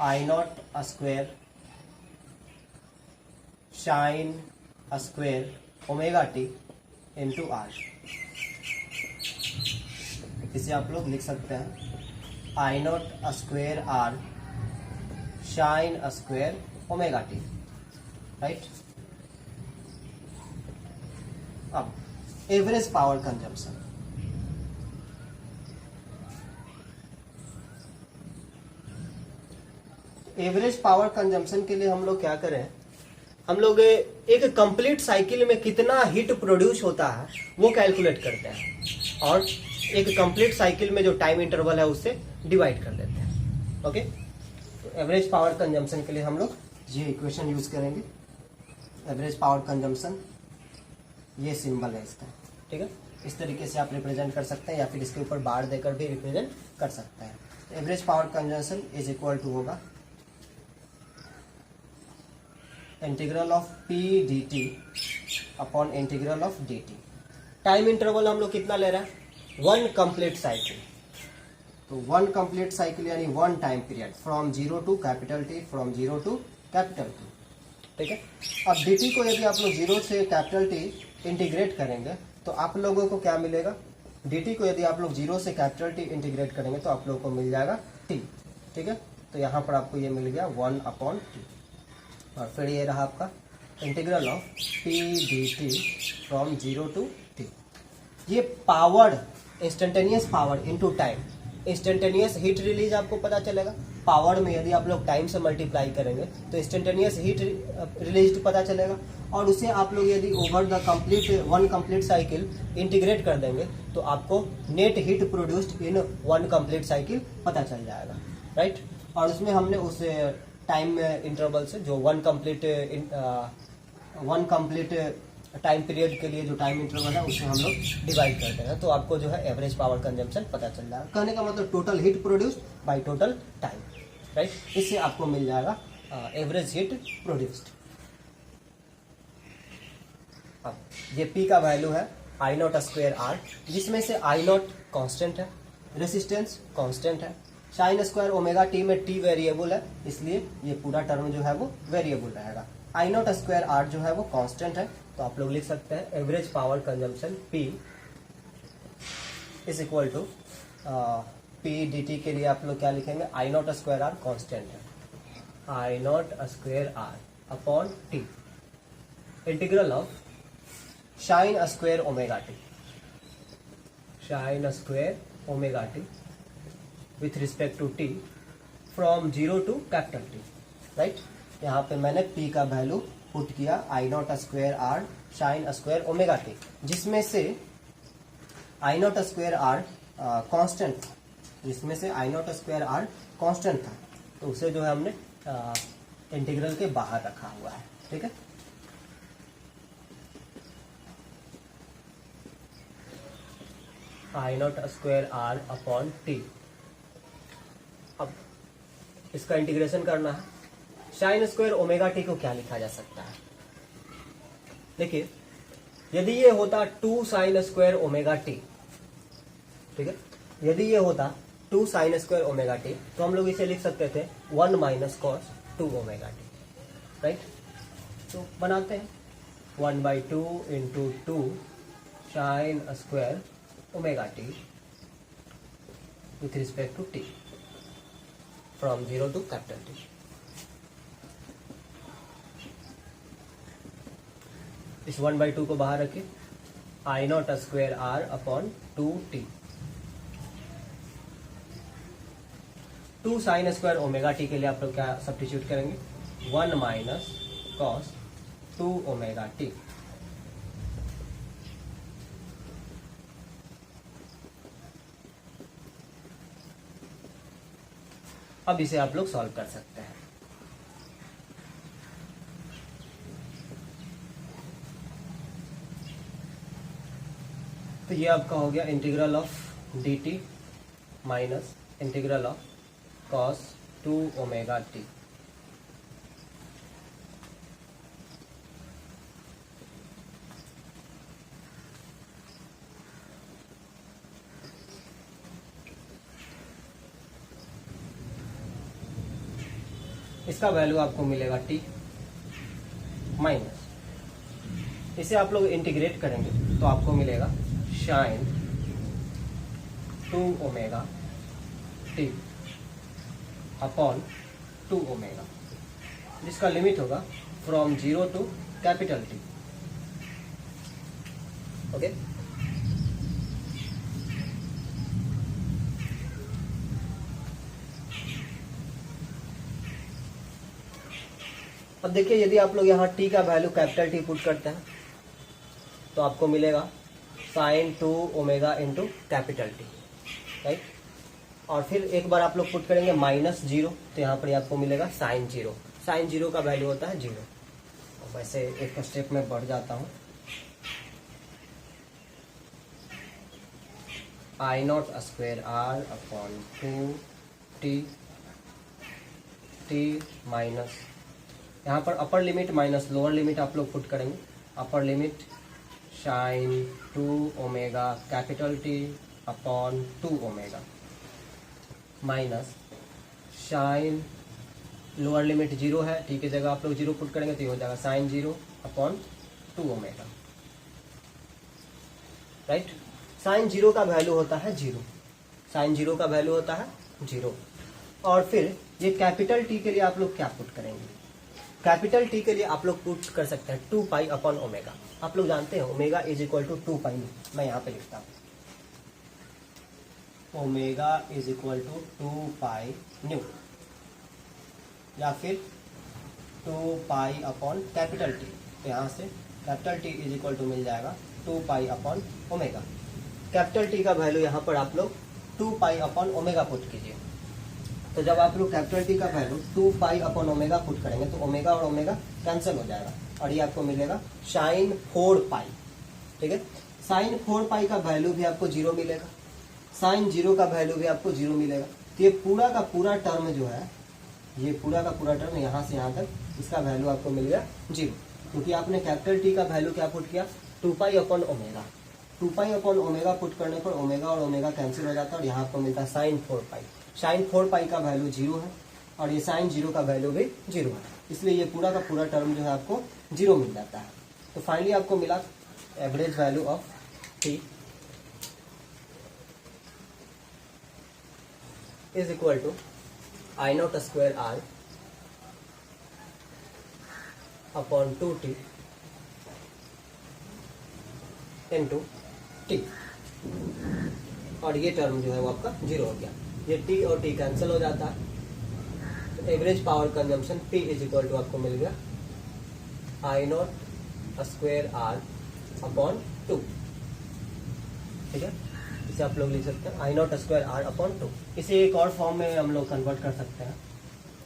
I not square sine square omega t into R. इसे आप लोग लिख सकते हैं I not square R sine square omega t, right. अब average power consumption. Average power consumption के लिए हम लोग क्या करें, हम लोग एक कंप्लीट साइकिल में कितना हीट प्रोड्यूस होता है वो कैलकुलेट करते हैं और एक कंप्लीट साइकिल में जो टाइम इंटरवल है उससे डिवाइड कर देते हैं। ओके, तो एवरेज पावर कंजम्पशन के लिए हम लोग ये इक्वेशन यूज करेंगे। एवरेज पावर कंजम्पशन ये सिंबल है इसका, ठीक है। इस तरीके से आप रिप्रेजेंट कर सकते हैं या फिर इसके ऊपर बार देकर भी रिप्रेजेंट कर सकते हैं। Average power consumption is equal to होगा integral of P d t upon integral of d t. Time interval हम लोग कितना ले रहे हैं? 1 कंप्लीट साइकिल। तो 1 कंप्लीट साइकिल यानी 1 time period from 0 to capital T, from 0 to capital T, ठीक है। अब डी टी को यदि आप लोग 0 से कैपिटल टी इंटीग्रेट करेंगे तो आप लोगों को क्या मिलेगा? डी टी को यदि आप लोग 0 से कैपिटल टी इंटीग्रेट करेंगे तो आप लोगों को मिल जाएगा टी, ठीक है। तो यहाँ पर आपको ये मिल गया 1 अपॉन टी। और फिर ये रहा आपका integral of P d t from 0 to T. ये power, instantaneous power into time, instantaneous heat release आपको पता चलेगा। पावर में यदि आप लोग टाइम से मल्टीप्लाई करेंगे तो इंस्टेंटेनियस हीट रिलीज पता चलेगा और उसे आप लोग यदि over the complete 1 complete cycle integrate कर देंगे तो आपको net heat produced in 1 complete cycle पता चल जाएगा, राइट। और उसमें हमने उस टाइम इंटरवल से जो 1 कंप्लीट टाइम पीरियड के लिए जो टाइम इंटरवल है उसे हम लोग डिवाइड करते हैं तो आपको जो है एवरेज पावर कंजम्पशन पता चल जाएगा। कहने का मतलब total heat produced by total time, right. इससे आपको मिल जाएगा एवरेज हीट प्रोड्यूस्ड। अब ये P का वैल्यू है आई नॉट स्क्वायर आर, जिसमें से आई नॉट कॉन्स्टेंट है, रेसिस्टेंस कॉन्स्टेंट है, साइन स्क्वायर ओमेगा टी में टी वेरिएबल है इसलिए ये पूरा टर्म जो है वो वेरिएबल रहेगा। आई नॉट स्क्वायर आर जो है वो कांस्टेंट है तो आप लोग लिख सकते हैं average power consumption P is equal to P d t के लिए आप लोग क्या लिखेंगे? I not square R constant है, I not square R upon T integral of sine square omega t, sine square omega t with respect to t from 0 to capital T, right। यहाँ पे मैंने P का value put किया I not square R sine square omega t, जिसमें से I not square R constant था, जिसमें से I not square R constant था तो उसे जो है हमने इंटीग्रल के बाहर रखा हुआ है, ठीक है। I not square R upon T. अब इसका इंटीग्रेशन करना है। साइन स्क्वायर ओमेगा टी को क्या लिखा जा सकता है? देखिए, यदि ये होता 2 साइन स्क्वायर ओमेगा टी, ठीक है, यदि ये होता 2 साइन स्क्वायर ओमेगा टी तो हम लोग इसे लिख सकते थे 1 minus cos 2 omega t, right. तो बनाते हैं 1/2 into 2 sine square omega t with respect to t from 0 to capital T. इस 1/2 को बाहर रखिए I not square R upon 2t। 2 sine square omega t के लिए आप लोग क्या सब्स्टिट्यूट करेंगे, 1 माइनस कॉस 2 ओमेगा टी। अब इसे आप लोग सॉल्व कर सकते हैं। तो ये आपका हो गया integral of d T minus integral of cos 2 omega T. इसका वैल्यू आपको मिलेगा टी माइनस, इसे आप लोग इंटीग्रेट करेंगे तो आपको मिलेगा sine 2 omega t upon 2 omega, जिसका लिमिट होगा from 0 to capital T. Okay, अब देखिए यदि आप लोग यहाँ t का वैल्यू कैपिटल T पुट करते हैं तो आपको मिलेगा sine 2 omega into capital T, right. और फिर एक बार आप लोग पुट करेंगे माइनस 0, तो यहाँ पर आपको मिलेगा साइन 0। साइन 0 का वैल्यू होता है 0। वैसे एक स्टेप में बढ़ जाता हूँ, I not square R upon 2 T minus, यहाँ पर upper limit minus lower limit आप लोग पुट करेंगे। Upper limit sine 2 omega capital T upon 2 omega minus sine lower limit 0 है, टी की जगह आप लोग 0 पुट करेंगे तो ये हो जाएगा sine 0 upon 2 omega, right. Sine 0 का वैल्यू होता है 0, साइन 0 का वैल्यू होता है 0। और फिर ये कैपिटल टी के लिए आप लोग क्या पुट करेंगे, कैपिटल टी के लिए आप लोग पुट कर सकते हैं 2 पाई अपॉन ओमेगा। आप लोग जानते हैं omega is equal to 2 pi, मैं यहाँ पे लिखता हूँ omega is equal to 2 pi nu, या फिर 2 पाई अपॉन कैपिटल टी। तो यहाँ से capital T is equal to मिल जाएगा 2 pi upon omega. Capital T का वैल्यू यहाँ पर आप लोग 2 पाई अपॉन ओमेगा पुट कीजिए। तो जब आप लोग कैपिटल टी का value 2 pi upon omega put करेंगे तो ओमेगा और ओमेगा कैंसिल हो जाएगा और ये आपको मिलेगा साइन 4 पाई, ठीक है। साइन 4 पाई का वैल्यू भी आपको 0 मिलेगा, साइन 0 का वैल्यू भी आपको 0 मिलेगा। तो ये पूरा का पूरा टर्म जो है, ये पूरा का पूरा टर्म यहाँ से यहाँ तक, इसका वैल्यू आपको मिल गया 0, क्योंकि आपने कैपिटल टी का वैल्यू क्या पुट किया, 2 pi upon omega. 2 pi upon omega put करने पर ओमेगा और ओमेगा कैंसिल हो जाता है और यहाँ आपको मिलता है साइन 4 पाई। साइन 4 पाई का वैल्यू 0 है और ये साइन 0 का वैल्यू भी 0 है, इसलिए ये पूरा का पूरा टर्म जो है आपको 0 मिल जाता है। तो फाइनली आपको मिला average value of t is equal to I not square R upon 2t into t, और ये टर्म जो है वो आपका 0 हो गया। ये t और t कैंसिल हो जाता है, तो average power consumption P is equal to आपको मिल गया I not square R upon 2, ठीक है। इसे आप लोग लिख सकते हैं I not square R upon 2। इसे एक और फॉर्म में हम लोग कन्वर्ट कर सकते हैं,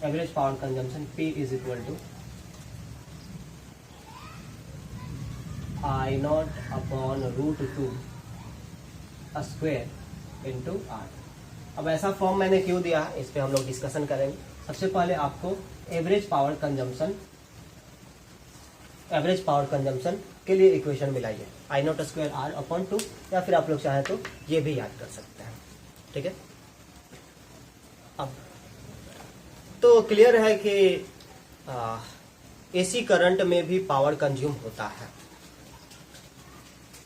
average power consumption P is equal to I naught upon √2 square into R. अब ऐसा फॉर्म मैंने क्यों दिया है, इस पे हम लोग डिस्कशन करेंगे। सबसे पहले आपको एवरेज पावर कंजम्पशन के लिए इक्वेशन मिलाइए, I not square R upon 2, या फिर आप लोग चाहें तो ये भी याद कर सकते हैं, ठीक है। अब तो क्लियर है कि एसी करंट में भी पावर कंज्यूम होता है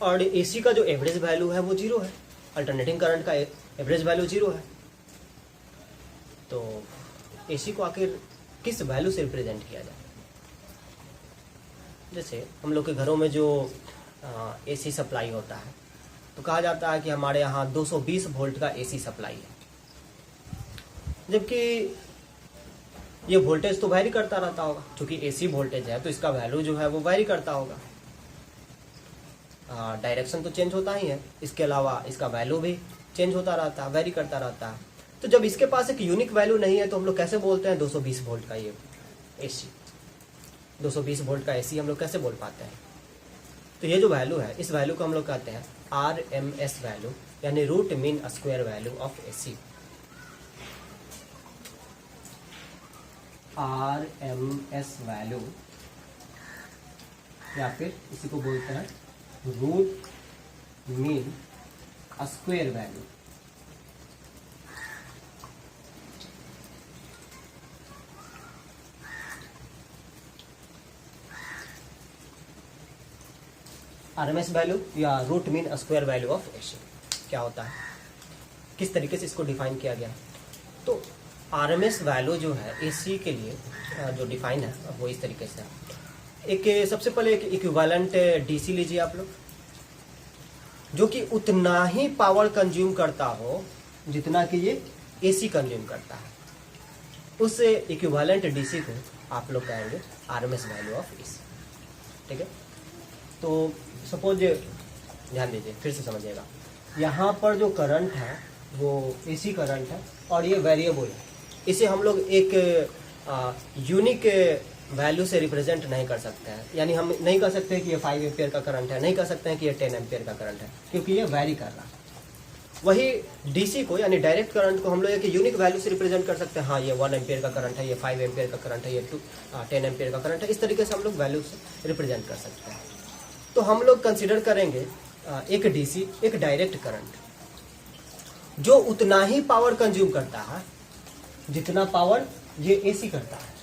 और एसी का जो एवरेज वैल्यू है वो 0 है, अल्टरनेटिंग करंट का एवरेज वैल्यू 0 है। तो एसी को आखिर किस वैल्यू से रिप्रेजेंट किया जाए, जैसे हम लोग के घरों में जो एसी सप्लाई होता है, तो कहा जाता है कि हमारे यहाँ 220 वोल्ट का एसी सप्लाई है, जबकि ये वोल्टेज तो वैरी करता रहता होगा, क्योंकि एसी वोल्टेज है तो इसका वैल्यू जो है वो वैरी करता होगा। डायरेक्शन तो चेंज होता ही है, इसके अलावा इसका वैल्यू भी चेंज होता रहता है, वैरी करता रहता है। तो जब इसके पास एक यूनिक वैल्यू नहीं है तो हम लोग कैसे बोलते हैं 220 वोल्ट का ये एसी, 220 वोल्ट का एसी हम लोग कैसे बोल पाते हैं? तो ये जो वैल्यू है, इस वैल्यू को हम लोग कहते हैं RMS वैल्यू, यानी root mean square value of AC. RMS value, या फिर इसी को बोलते हैं root mean square value. RMS value या root mean square value of AC क्या होता है, किस तरीके से इसको डिफाइन किया गया है? तो RMS वैल्यू जो है एसी के लिए जो डिफाइन है वो इस तरीके से है। एक सबसे पहले एक इक्विवेलेंट डीसी लीजिए आप लोग, जो कि उतना ही पावर कंज्यूम करता हो जितना कि ये एसी कंज्यूम करता है। उस इक्विवेलेंट डीसी को आप लोग कहेंगे RMS वैल्यू ऑफ एसी। ठीक है, तो सपोज ध्यान दीजिए, फिर से समझिएगा, यहाँ पर जो करंट है वो एसी करंट है और ये वेरिएबल है। इसे हम लोग एक यूनिक वैल्यू से रिप्रेजेंट नहीं कर सकते हैं, यानी हम नहीं कह सकते कि ये 5 एम्पियर का करंट है, नहीं कह सकते हैं कि ये 10 एम्पियर का करंट है, क्योंकि ये वैरी कर रहा है। वही डीसी को यानी डायरेक्ट करंट को हम लोग एक यूनिक वैल्यू से रिप्रेजेंट कर सकते हैं। हाँ, ये 1 एम्पियर का करंट है, ये 5 एम्पियर का करंट है, ये 10 एम्पियर का करंट है। इस तरीके से हम लोग वैल्यू से रिप्रेजेंट कर सकते हैं। तो हम लोग कंसिडर करेंगे एक डीसी, एक डायरेक्ट करंट जो उतना ही पावर कंज्यूम करता है जितना पावर ये एसी करता है।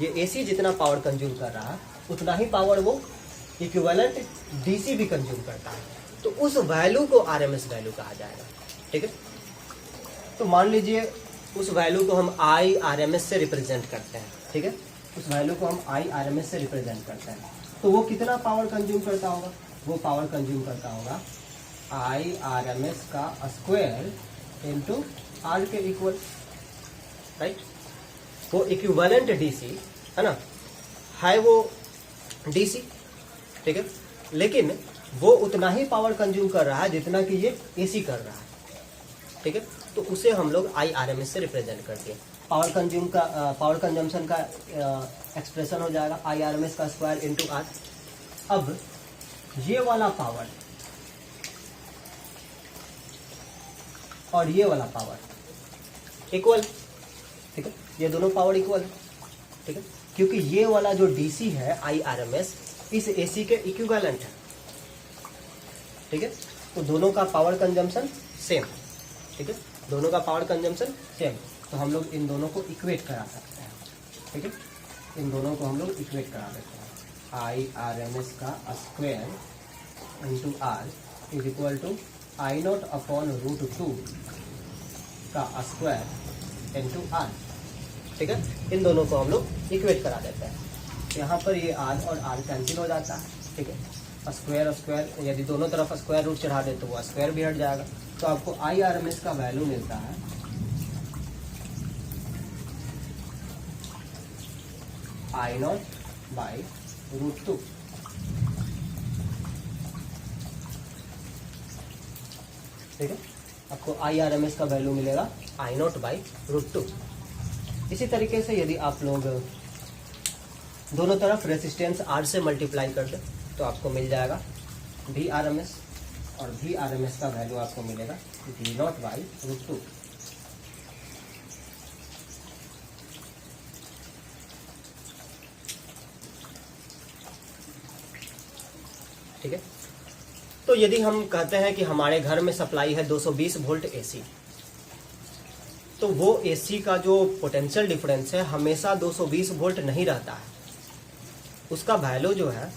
ये एसी जितना पावर कंज्यूम कर रहा है उतना ही पावर वो इक्विवेलेंट डीसी भी कंज्यूम करता है। तो उस वैल्यू को RMS वैल्यू कहा जाएगा। ठीक है, तो मान लीजिए उस वैल्यू को हम IRMS से रिप्रेजेंट करते हैं। ठीक है, उस वैल्यू को हम IRMS से रिप्रेजेंट करते हैं, तो वो कितना पावर कंज्यूम करता होगा? वो पावर कंज्यूम करता होगा IRMS का स्क्वायर इंटू R के इक्वल, राइट। वो इक्विवेलेंट डीसी है ना, है वो डीसी। ठीक है, लेकिन वो उतना ही पावर कंज्यूम कर रहा है जितना कि ये एसी कर रहा है। ठीक है, तो उसे हम लोग IRMS से रिप्रेजेंट करते हैं। पावर कंज्यूम का पावर कंजम्पशन का एक्सप्रेशन हो जाएगा IRMS का स्क्वायर इंटू R। अब ये वाला पावर और ये वाला पावर इक्वल। ठीक है, ये दोनों पावर इक्वल है। ठीक है, क्योंकि ये वाला जो डीसी है IRMS इस एसी के इक्विवेलेंट है। ठीक है, तो दोनों का पावर कंजम्पशन सेम। ठीक है, दोनों का पावर कंजम्पशन सेम, तो हम लोग इन दोनों को इक्वेट करा सकते हैं। ठीक है, इन दोनों को हम लोग इक्वेट करा देते हैं। IRMS का square into R is equal to I0 upon root 2 का स्क्वायर इंटू R। ठीक है, इन दोनों को हम लोग इक्वेट करा देते हैं। यहाँ पर ये R और R कैंसिल हो जाता है। ठीक है, स्क्वायर स्क्वायर यदि दोनों तरफ स्क्वायर रूट चढ़ा दे तो वो स्क्वायर भी हट जाएगा। तो आपको IRMS का वैल्यू मिलता है I0 बाई रूट 2। ठीक है, आपको IRMS का वैल्यू मिलेगा I0 बाई रूट 2। इसी तरीके से यदि आप लोग दोनों तरफ रेसिस्टेंस R से मल्टीप्लाई कर दें तो आपको मिल जाएगा VRMS, और VRMS का वैल्यू आपको मिलेगा V0 बाई रूट 2। ठीक है, तो यदि हम कहते हैं कि हमारे घर में सप्लाई है 220 वोल्ट एसी, तो वो एसी का जो पोटेंशियल डिफरेंस है हमेशा 220 वोल्ट नहीं रहता है। उसका वैल्यू जो है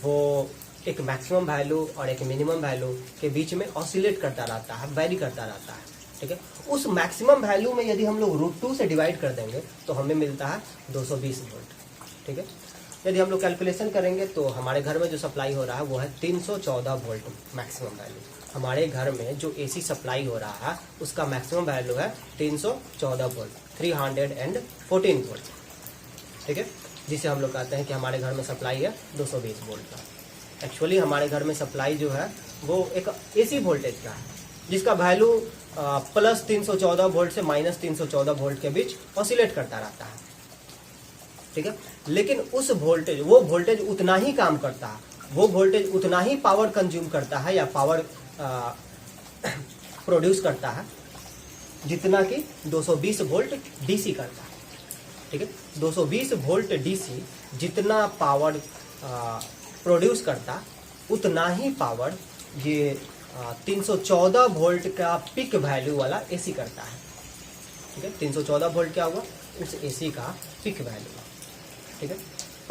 वो एक मैक्सिमम वैल्यू और एक मिनिमम वैल्यू के बीच में ऑसिलेट करता रहता है, वेरी करता रहता है। ठीक है, उस मैक्सिमम वैल्यू में यदि हम लोग रूट 2 से डिवाइड कर देंगे तो हमें मिलता है 220 वोल्ट। ठीक है, यदि हम लोग कैलकुलेशन करेंगे तो हमारे घर में जो सप्लाई हो रहा है वो है 314 वोल्ट मैक्सिमम वैल्यू। हमारे घर में जो एसी सप्लाई हो रहा है उसका मैक्सिमम वैल्यू है 314 वोल्ट, 314 वोल्ट, ठीक है, जिसे हम लोग कहते हैं कि हमारे घर में सप्लाई है 220 वोल्ट का। एक्चुअली हमारे घर में सप्लाई जो है वो एक एसी वोल्टेज का है जिसका वैल्यू प्लस 314 वोल्ट से माइनस 314 वोल्ट के बीच ऑसिलेट करता रहता है, ठीक है। लेकिन उस वोल्टेज, वो वोल्टेज उतना ही काम करता है, वो वोल्टेज उतना ही पावर कंज्यूम करता है या पावर प्रोड्यूस करता है जितना कि 220 वोल्ट डीसी करता है, ठीक है। 220 वोल्ट डीसी जितना पावर प्रोड्यूस करता उतना ही पावर ये 314 वोल्ट का पिक वैल्यू वाला एसी करता है, ठीक है। 314 वोल्ट क्या हुआ, उस एसी का पिक वैल्यू, ठीक है।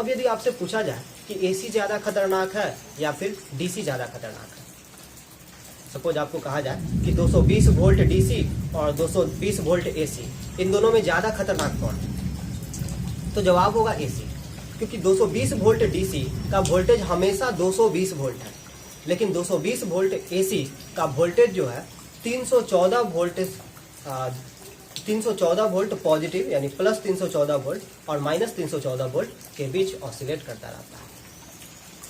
अब यदि आपसे पूछा जाए कि एसी ज्यादा खतरनाक है या फिर डीसी ज्यादा खतरनाक है, सपोज आपको कहा जाए कि 220 वोल्ट डीसी और 220 वोल्ट एसी, इन दोनों में ज्यादा खतरनाक कौन है, तो जवाब होगा एसी, क्योंकि 220 वोल्ट डीसी का वोल्टेज हमेशा 220 वोल्ट है, लेकिन 220 वोल्ट एसी का वोल्टेज जो है 314 वोल्ट पॉजिटिव यानी प्लस 314 वोल्ट और माइनस 314 वोल्ट के बीच ऑसिलेट करता रहता है,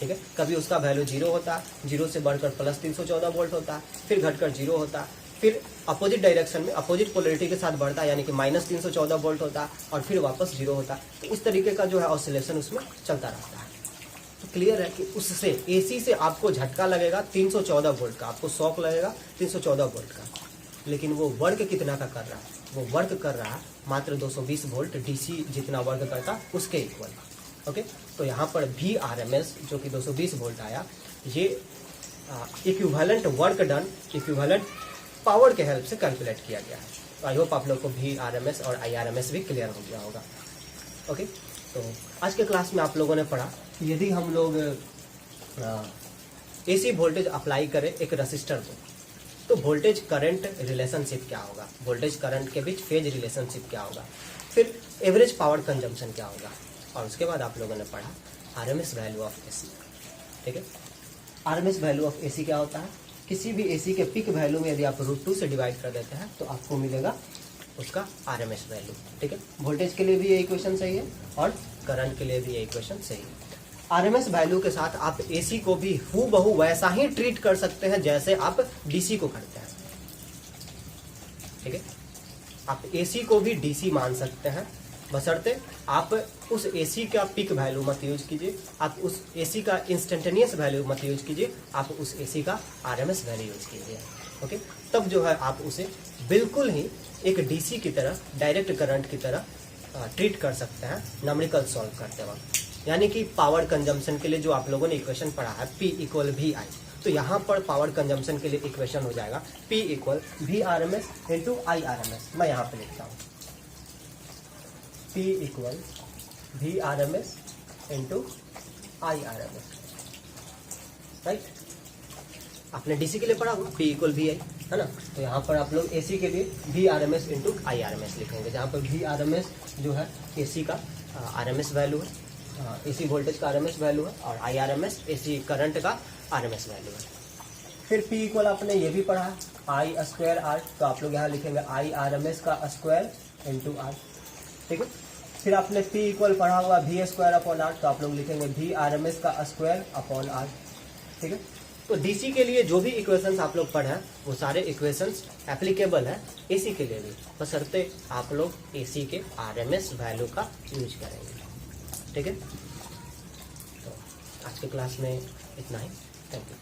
ठीक है। कभी उसका वैल्यू 0 होता है, 0 से बढ़कर प्लस 314 वोल्ट होता है, फिर घटकर 0 होता है, फिर अपोजिट डायरेक्शन में अपोजिट पोलरिटी के साथ बढ़ता है यानी कि माइनस 314 वोल्ट होता है और फिर वापस 0 होता है। तो इस तरीके का जो है ऑसिलेशन उसमें चलता रहता है। तो क्लियर है कि उससे एसी से आपको झटका लगेगा 314 वोल्ट का, आपको शॉक लगेगा 314 वोल्ट का, लेकिन वो वर्क कितना का कर रहा है, वो वर्क कर रहा है मात्र 220 वोल्ट डीसी जितना वर्क करता उसके इक्वल, ओके। तो यहाँ पर VRMS जो कि 220 वोल्ट आया, ये equivalent work done, equivalent power के हेल्प से कैलकुलेट किया गया है। तो आई होप आप लोग को VRMS और IRMS भी क्लियर हो गया होगा, ओके। तो आज के क्लास में आप लोगों ने पढ़ा कि यदि हम लोग एसी वोल्टेज अप्लाई करें एक रजिस्टर को, तो वोल्टेज करंट रिलेशनशिप क्या होगा, वोल्टेज करंट के बीच फेज रिलेशनशिप क्या होगा, फिर एवरेज पावर कंजम्पशन क्या होगा, और उसके बाद आप लोगों ने पढ़ा RMS वैल्यू ऑफ एसी, ठीक है। RMS वैल्यू ऑफ एसी क्या होता है, किसी भी एसी के पिक वैल्यू में यदि आप √2 से डिवाइड कर देते हैं तो आपको मिलेगा उसका RMS वैल्यू, ठीक है। वोल्टेज के लिए भी ये इक्वेशन सही है और करंट के लिए भी ये इक्वेशन सही है। RMS वैल्यू के साथ आप एसी को भी हूबहू वैसा ही ट्रीट कर सकते हैं जैसे आप डीसी को करते हैं, ठीक है। आप एसी को भी डीसी मान सकते हैं, बशर्ते आप उस एसी का पिक वैल्यू मत यूज कीजिए, आप उस एसी का इंस्टेंटेनियस वैल्यू मत यूज कीजिए, आप उस एसी का RMS वैल्यू यूज कीजिए, ओके। तब जो है आप उसे बिल्कुल ही एक डीसी की तरह, डायरेक्ट करंट की तरह ट्रीट कर सकते हैं न्यूमेरिकल सॉल्व करते वक्त। यानी कि पावर कंजम्पशन के लिए जो आप लोगों ने इक्वेशन पढ़ा है P = VI, तो यहाँ पर पावर कंजम्पशन के लिए इक्वेशन हो जाएगा P = VRMS × IRMS। मैं यहाँ पे लिखता हूँ P = VRMS × IRMS, राइट। आपने डीसी के लिए पढ़ा होगा P = VI, है ना। तो यहाँ पर आप लोग एसी के लिए VRMS × IRMS लिखेंगे, जहाँ पर VRMS जो है एसी का RMS वैल्यू है, एसी वोल्टेज का RMS वैल्यू है, और IRMS एसी करंट का RMS वैल्यू है। फिर P = आपने ये भी पढ़ा है I² R, तो आप लोग यहाँ लिखेंगे IRMS का स्क्वायर × R, ठीक है। फिर आपने P = पढ़ा हुआ V² R, तो आप लोग लिखेंगे VRMS का स्क्वायर / R, ठीक है। तो डीसी के लिए जो भी इक्वेशंस आप लोग पढ़े हैं वो सारे इक्वेशंस एप्लीकेबल है एसी के लिए भी, बशर्ते आप लोग एसी के RMS वैल्यू का यूज करेंगे, ठीक है। तो आज के क्लास में इतना ही, थैंक यू।